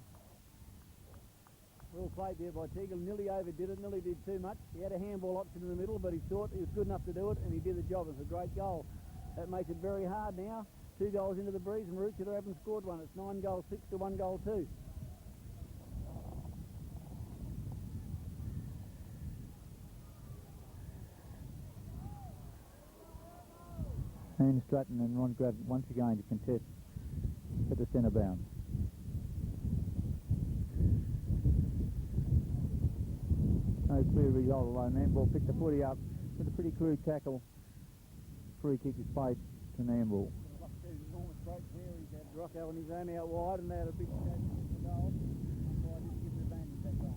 Well played there by Teagle. Nearly overdid it, nearly did too much. He had a handball option in the middle, but he thought he was good enough to do it, and he did the job. It's a great goal. That makes it very hard now. 2 goals into the breeze, and Maroochydore haven't scored one. It's 9 goals 6 to 1 goal 2. And Stratton and Ron Grab once again to contest at the centre bound. No clear result, although Nambour picked the footy up with a pretty crude tackle. Free kick is played to Nambour. Enormous break there. He's had Rocco on his own out wide, and they had a big catch for the goal. So I didn't give the advantage that goal.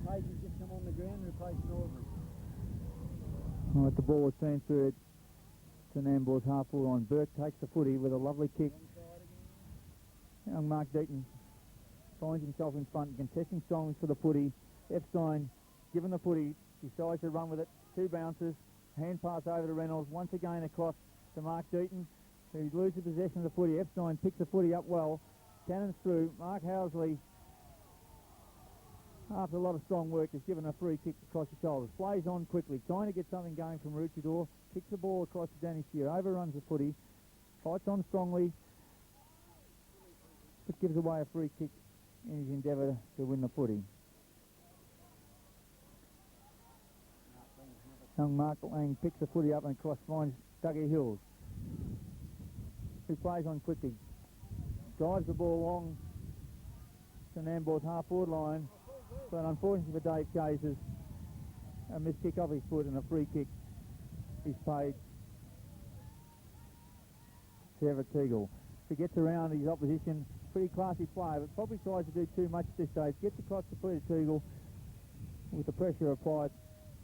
Page has just come on the ground and replaced Norbury. Right, the ball was transferred to Nambour's half-full line. Burke takes the footy with a lovely kick. Young Mark Deaton finds himself in front, contesting strongly for the footy. Epstein, given the footy, decides to run with it. 2 bounces, hand pass over to Reynolds, once again across to Mark Deaton, who loses possession of the footy. Epstein picks the footy up well, cannons through. Mark Housley, after a lot of strong work, is given a free kick across the shoulders. Plays on quickly, trying to get something going from Maroochydore. Kicks the ball across to Danny Shear, overruns the footy, fights on strongly, but gives away a free kick in his endeavour to win the footy. Young Mark Lang picks the footy up and across finds Dougie Hills, who plays on quickly, drives the ball long to Nambour's half-forward line, but unfortunately for Dave Cases, a missed kick off his foot and a free kick is paid to Everett Teagle, who gets around his opposition. Pretty classy player, but probably tries to do too much at this stage. Gets across to Peter Teagle with the pressure applied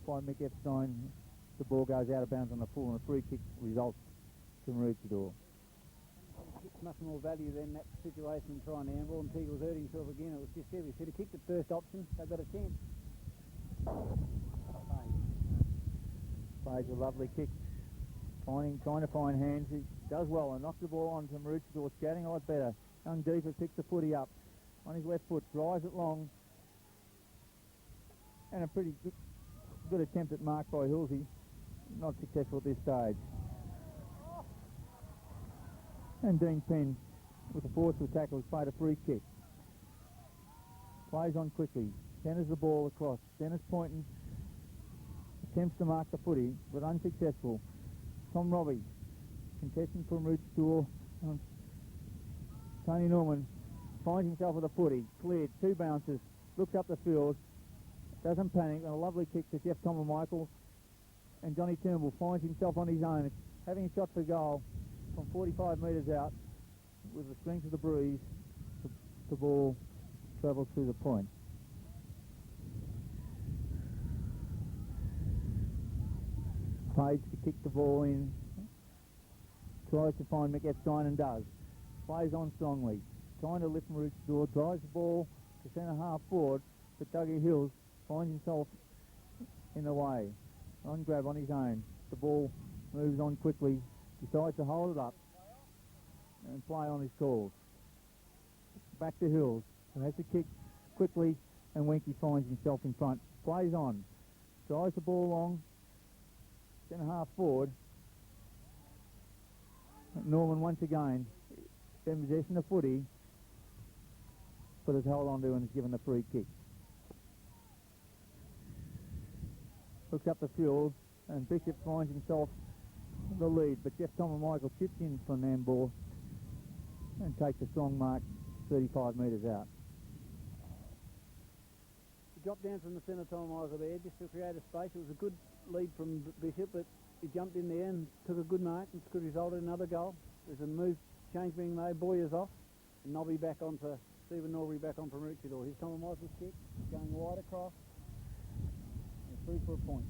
by Mick Epstein. The ball goes out of bounds on the full, and a free kick results to Maroochydore. It's much more value than that situation in trying to handball, and Teagle's hurt himself again. It was just heavy. If he'd have kicked the first option, they've got a chance. Plays a lovely kick, trying to find hands. He does well and knocks the ball on to Maroochydore, scouting a lot better. Young Deeper picks the footy up on his left foot, drives it long, and a pretty good attempt at mark by Hilsey. Not successful at this stage. And Dean Penn, with a forceful tackle, has played a free kick. Plays on quickly, centres the ball across. Dennis Poynton attempts to mark the footy, but unsuccessful. Tom Robbie, contesting from Maroochydore. Tony Norman finds himself with a footy, cleared, 2 bounces, looks up the field, doesn't panic, and a lovely kick to Jeff Michael. And Johnny Turnbull finds himself on his own, having a shot for goal from 45 metres out. With the strength of the breeze, the ball travels through the point. Page to kick the ball in, tries to find Mick Epstein and does. Plays on strongly, trying to lift Maroochydore, drives the ball to centre half forward, but Dougie Hills finds himself in the way. On grab on his own, the ball moves on quickly, decides to hold it up and play on his calls. Back to Hills, who has to kick quickly, and Winky finds himself in front. Plays on, drives the ball long, centre half forward. Norman once again in possession of footy, but is held on to and is given the free kick. Looks up the field, and Bishop finds himself the lead, but Jeff Michael chips in for Nambour and takes a strong mark 35 metres out. He dropped down from the centre Michael there just to create a space. It was a good lead from Bishop, but he jumped in there and took a good mark, and could result in another goal. There's a move change being made. Boyer's off, and Nobby back on for Stephen Norbury back on for Maroochydore. Here's Tom Michael's kick, going wide across. Through for a point.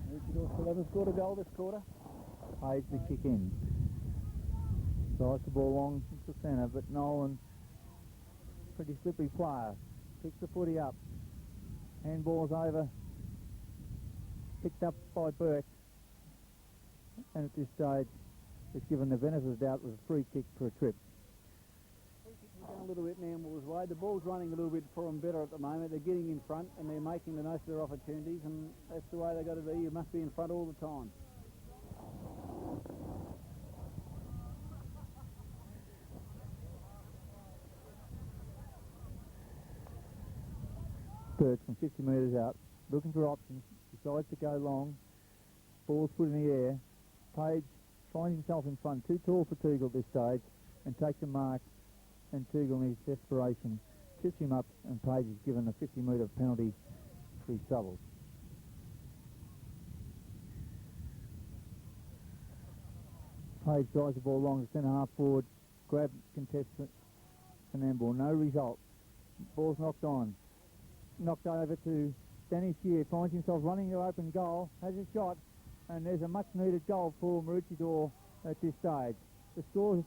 Maroochydore still haven't scored a goal this quarter. Pays the kick in. Drives the ball long to centre, but Nolan, pretty slippery player, picks the footy up. Handball's over picked up by Burke, and at this stage it's given the benefit of the doubt with a free kick for a trip. A little bit Nambour's way. The ball's running a little bit for them better at the moment. They're getting in front and they're making the most of their opportunities, and that's the way they've got to be. You must be in front all the time. Burke from 50 metres out, looking for options, decides to go long, ball's put in the air. Page finds himself in front, too tall for Toogle at this stage, and takes a mark, and Toogle in his desperation trips him up, and Page is given a 50-metre penalty for his troubles. Page drives the ball long to centre half forward, grab contest for Nambour, no result. Ball's knocked on. Knocked over to Danny Shear, finds himself running to open goal, has a shot, and there's a much needed goal for Maroochydore at this stage. The score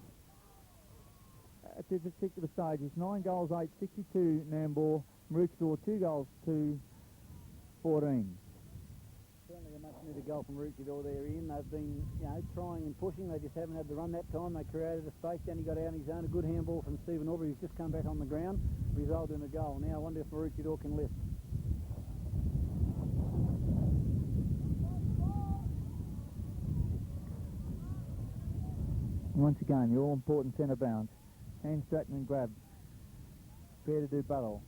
at this particular stage is 9 goals 8, 62 Nambour, Maroochydore 2 goals to 14. Certainly a much needed goal from Maroochydore there, Ian. They've been, trying and pushing. They just haven't had the run that time. They created a space. Danny got out on his own. A good handball from Stephen Aubrey, who's just come back on the ground, resulted in a goal. Now I wonder if Maroochydore can lift. Once again, the all-important centre bounce. Hand Stratton and Grab. Fair to do battle.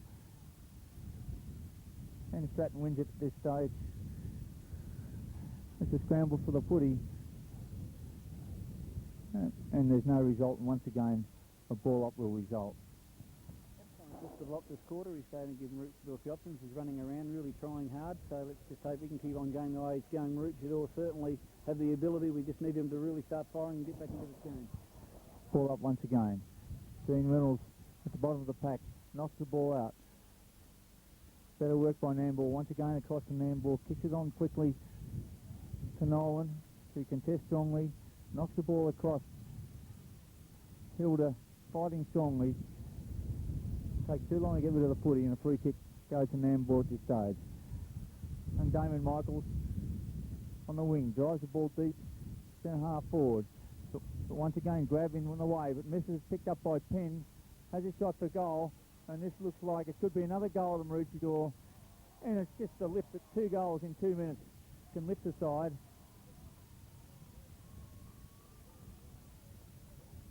Hand Stratton wins it at this stage. It's a scramble for the footy. And there's no result, and once again, a ball up will result. Just to block this quarter, he's starting to give Maroochydore the options. He's running around, really trying hard, so let's just hope he can keep on going the way he's going. Maroochydore certainly have the ability. We just need him to really start firing and get back into the game. Ball up once again. Dean Reynolds at the bottom of the pack, knocks the ball out. Better work by Nambour. Once again across to Nambour, kicks it on quickly to Nolan, who contests strongly, knocks the ball across. Hilda fighting strongly. Takes too long to get rid of the footy, and a free kick goes to Nambour at this stage. And Damon Michaels on the wing, drives the ball deep, centre half forward. But once again, grabbing on the way, but misses, picked up by Penn, has a shot for goal, and this looks like it could be another goal to Maroochydore, and it's just a lift at 2 goals in 2 minutes, can lift the side.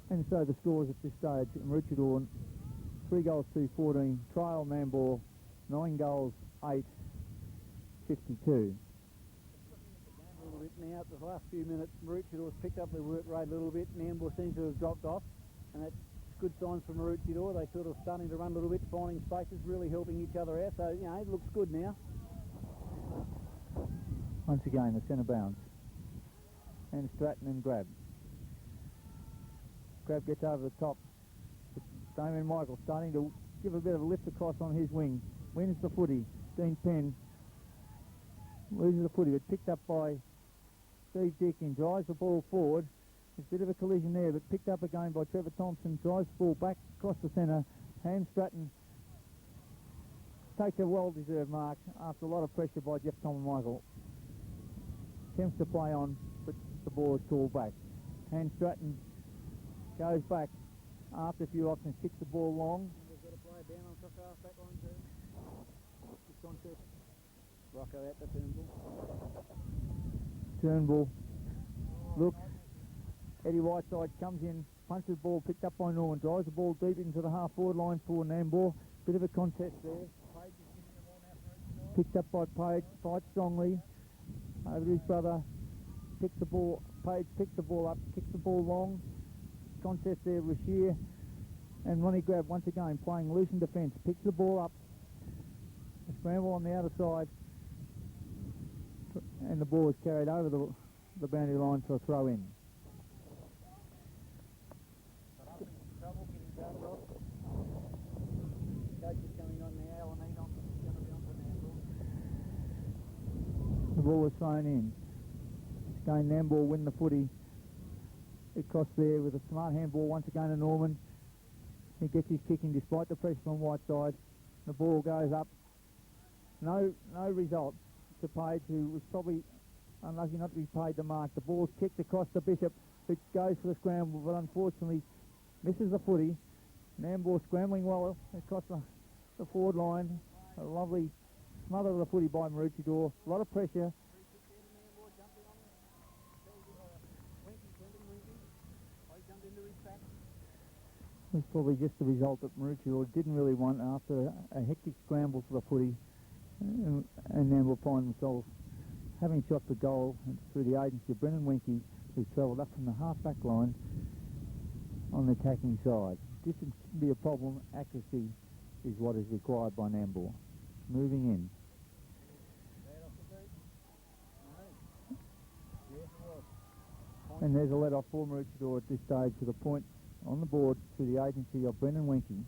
And so the scores at this stage, Maroochydore 3 goals to 14, trail Nambour 9 goals 8, 52. A little bit now, the last few minutes, Maroochidore's picked up their work rate a little bit. Nambour seems to have dropped off, and that's good signs for Maroochydore. They sort of starting to run a little bit, finding spaces, really helping each other out. So, it looks good now. Once again, the centre bounce. And Stratton and Grab. Grab gets over the top. Damien Michael starting to give a bit of a lift across on his wing. Wins the footy. Dean Penn loses the footy, but picked up by Steve Dickin. Drives the ball forward. There's a bit of a collision there, but picked up again by Trevor Thompson. Drives the ball back across the centre. Hand Stratton takes a well-deserved mark after a lot of pressure by Jeff Tom and Michael. Attempts to play on, but the ball is called back. Hand Stratton goes back after a few options, kicks the ball long. We've got to play down on cross half back line too. This contest. Rocco out to Turnbull. Turnbull looks. Eddie Whiteside comes in, punches the ball, picked up by Norman, drives the ball deep into the half-forward line for Nambour. Bit of a contest there. Picked up by Page, fights strongly. Over to his brother, picks the ball. Page picks the ball up, kicks the ball long. Contest there with Shear and Ronnie Grab once again playing loose in defence, picks the ball up, a scramble on the outer side, and the ball is carried over the boundary line for a throw in. Trouble getting started off. Coach is coming on now, and he's going to be on for Nambour. The ball was thrown in. It's going Nambour win the footy. Across there with a smart handball once again to Norman. He gets his kicking despite the pressure on Whiteside. The ball goes up. No result. to Page, who was probably unlucky not to be paid the mark. The ball's kicked across the Bishop, who goes for the scramble, but unfortunately misses the footy. Nambour scrambling well across the forward line. A lovely smother of the footy by Maroochydore. A lot of pressure. It was probably just the result that Maroochydore didn't really want after a hectic scramble for the footy, and Nambour find themselves having shot for goal through the agency of Brendan Winkie, who travelled up from the half-back line on the attacking side. Distance can be a problem. Accuracy is what is required by Nambour. Moving in. And there's a let-off for Maroochydore at this stage with a point on the board through the agency of Brendan Winkie.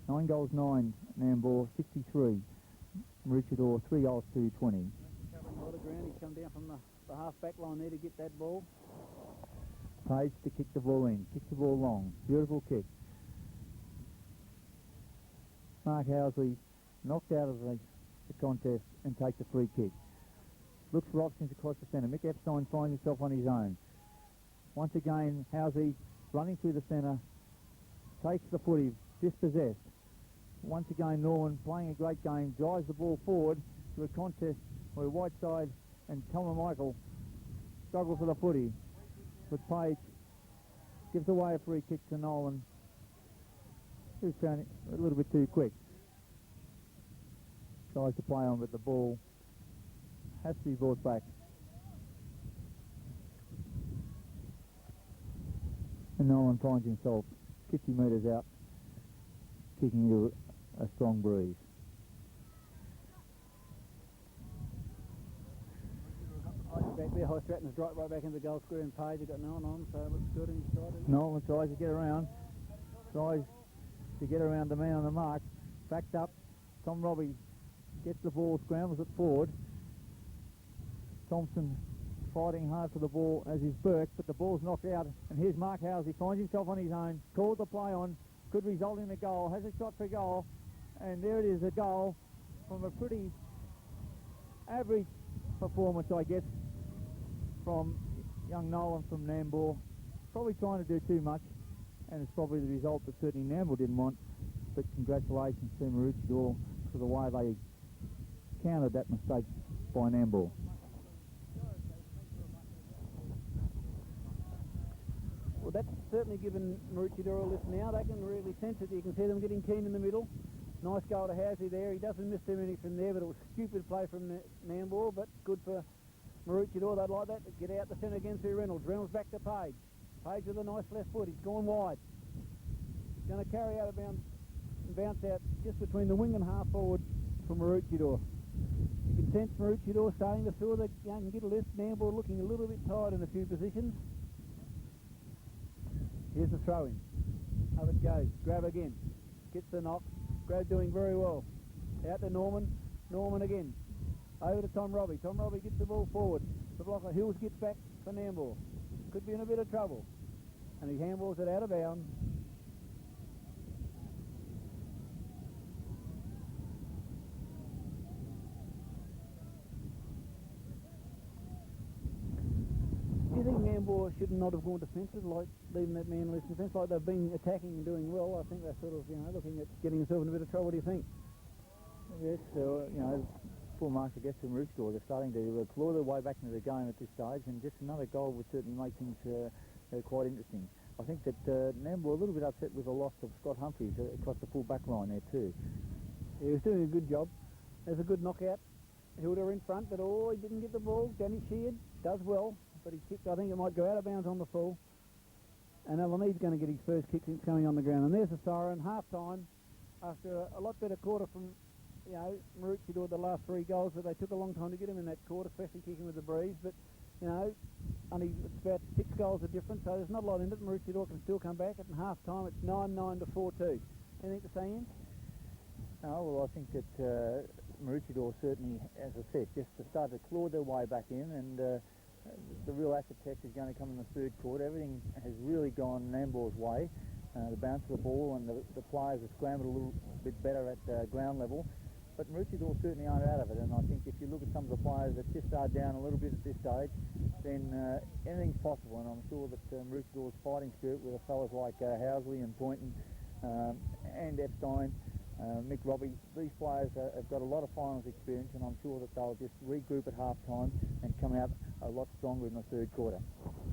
9 goals 9, Nambour 63. Maroochydore 3 goals to 20. Covering a lot of ground. He's come down from the half-back line there to get that ball. Page to kick the ball in. Kick the ball long. Beautiful kick. Mark Housley knocked out of the contest and takes the free kick. Looks for options across the centre. Mick Epstein finds himself on his own. Once again, Housley running through the centre, takes the footy, dispossessed. Once again, Norman playing a great game, drives the ball forward to a contest where Whiteside and Thomas Michael struggle for the footy. But Page gives away a free kick to Nolan, who's found it a little bit too quick. Tries to play on, but the ball has to be brought back. And Nolan finds himself 50 metres out, kicking into a strong breeze. Back there, High Stratton's right back into the goal square, and Page has got no one on, so it looks good inside. Nolan tries to get around, the man on the mark. Backed up, Tom Robbie gets the ball, scrambles it forward. Thompson fighting hard for the ball, as is Burke, but the ball's knocked out, and here's Mark Howes. He finds himself on his own, called the play on, could result in a goal, has a shot for goal, and there it is, a goal from a pretty average performance, I guess, from young Nolan from Nambour. Probably trying to do too much, and it's probably the result that certainly Nambour didn't want, but congratulations to Maroochydore for the way they countered that mistake by Nambour. Well, that's certainly given Maroochydore a lift now. They can really sense it. You can see them getting keen in the middle. Nice goal to Housley there. He doesn't miss too many from there, but it was stupid play from Nambour, but good for Maroochydore. They'd like that to get out the centre again through Reynolds. Reynolds back to Page. Page with a nice left foot. He's gone wide. He's going to carry out of bounds and bounce out just between the wing and half forward for Maroochydore. You can sense Maroochydore starting to feel that they can get a lift. Nambour looking a little bit tired in a few positions. Here's the throw in. Up it goes. Grab again. Gets the knock. Grab doing very well. Out to Norman. Norman again. Over to Tom Robbie. Tom Robbie gets the ball forward. The blocker Hills gets back for Nambour. Could be in a bit of trouble. And he handballs it out of bounds. Do you think Nambour should not have gone defensive, like leaving that man loose in defence, like they've been attacking and doing well? I think they're sort of, looking at getting themselves in a bit of trouble. What do you think? Yes, full marks, I guess, to Maroochydore. They're starting to claw their way back into the game at this stage, and just another goal would certainly make things quite interesting. I think that Nambour a little bit upset with the loss of Scott Humphries across the full back line there too. He was doing a good job. There's a good knockout. Hilda in front, but he didn't get the ball. Danny Sheard does well, but he kicked, I think it might go out of bounds on the full. And Alameed's going to get his first kick since coming on the ground. And there's the siren, half-time, after a lot better quarter from Maroochydore, the last 3 goals, but they took a long time to get him in that quarter, especially kicking with the breeze. But, only it's about 6 goals of difference, so there's not a lot in it. Maroochydore can still come back. At half-time, it's 9-9 to 4-2. Anything to say, Ian? Oh, well, I think that Maroochydore certainly, as I said, just to start to claw their way back in, and the real acid test is going to come in the third quarter. Everything has really gone Nambour's way. The bounce of the ball and the players have scrambled a little bit better at ground level. but Maroochydore certainly aren't out of it, and I think if you look at some of the players that just are down a little bit at this stage, then anything's possible, and I'm sure that Maroochydores fighting spirit with fellas like Housley and Poynton and Epstein, Mick Robbie, these players have got a lot of finals experience, and I'm sure that they'll just regroup at half-time and come out a lot stronger in the third quarter.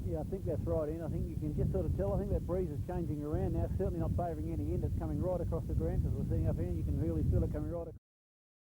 Yeah, I think that's right, Ian. I think you can just sort of tell. I think that breeze is changing around now, certainly not favouring any end. It's coming right across the ground, because we're sitting up here and you can really feel it coming right across.